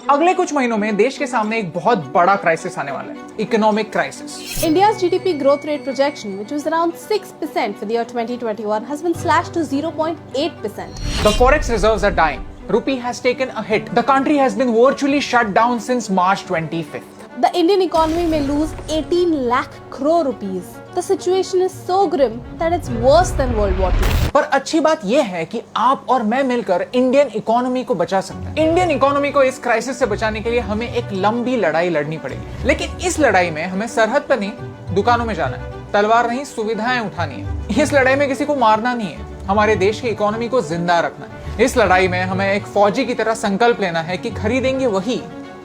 अगले कुछ महीनों में देश के सामने एक बहुत बड़ा क्राइसिस आने वाला है, economic crisis. India's GDP growth rate projection, which was around 6% for the year 2021, has been slashed to 0.8%. The forex reserves are dying. Rupee has taken a hit. The country has been virtually shut down since March 25th. The Indian economy may lose 18 lakh crore rupees. The situation is so grim that it's worse than World War II. पर अच्छी बात यह है कि आप और मैं मिलकर इंडियन इकोनॉमी को बचा सकते हैं। इंडियन इकोनॉमी को इस क्राइसिस से बचाने के लिए हमें एक लंबी लड़ाई लड़नी पड़ेगी। लेकिन इस लड़ाई में हमें सरहद पर नहीं, दुकानों में जाना है। तलवार नहीं, सुविधाएं उठानी है। इस लड़ाई में किसी को मारना नहीं है, हमारे देश की इकोनॉमी को जिंदा रखना है। इस लड़ाई में हमें एक फौजी की तरह संकल्प लेना है कि खरीदेंगे वही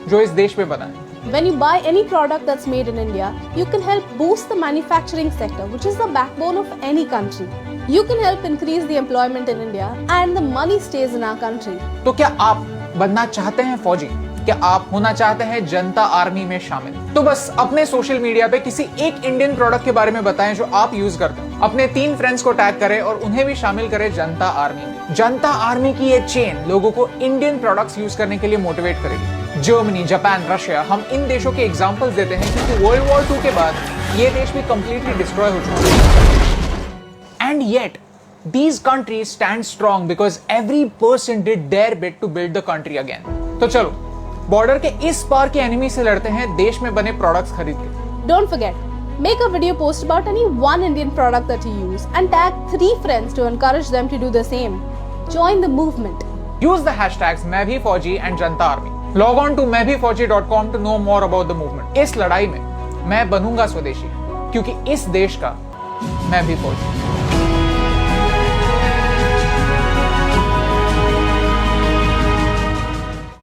जो इस देश में बना है। When you buy any product that's made in India, you can help boost the manufacturing sector, which is the backbone of any country. You can help increase the employment in India and the money stays in our country. तो क्या आप बनना चाहते हैं फौजी? क्या आप होना चाहते हैं जनता आर्मी में शामिल? तो बस अपने सोशल मीडिया पे किसी एक इंडियन प्रोडक्ट के बारे में बताएं जो आप यूज करते हैं। अपने 3 फ्रेंड्स को टैग करें और उन्हें भी शामिल करें जनता आर्मी में। जनता आर्मी की ये चेन लोगों को इंडियन प्रोडक्ट्स यूज करने के लिए मोटिवेट करेगी। जर्मनी, जापान, रशिया, हम इन देशों के एग्जांपल्स देते हैं क्योंकि वर्ल्ड वॉर 2 के बाद ये देश भी कंप्लीटली डिस्ट्रॉय हो चुके हैं। And yet these countries stand strong because every person did their bit to build the country again. तो चलो बॉर्डर के इस पार के एनिमी से लड़ते हैं देश में बने प्रोडक्ट्स खरीद के। Don't forget, make a video post about any one Indian product that you use and tag 3 friends to encourage them to do the same. Join the movement. Use the hashtags मैं भी फौजी and Janata army. Log on to maibhifauji.com to know more about the movement. इस लड़ाई में मैं बनूंगा स्वदेशी क्योंकि इस देश का मैं भी फौजी।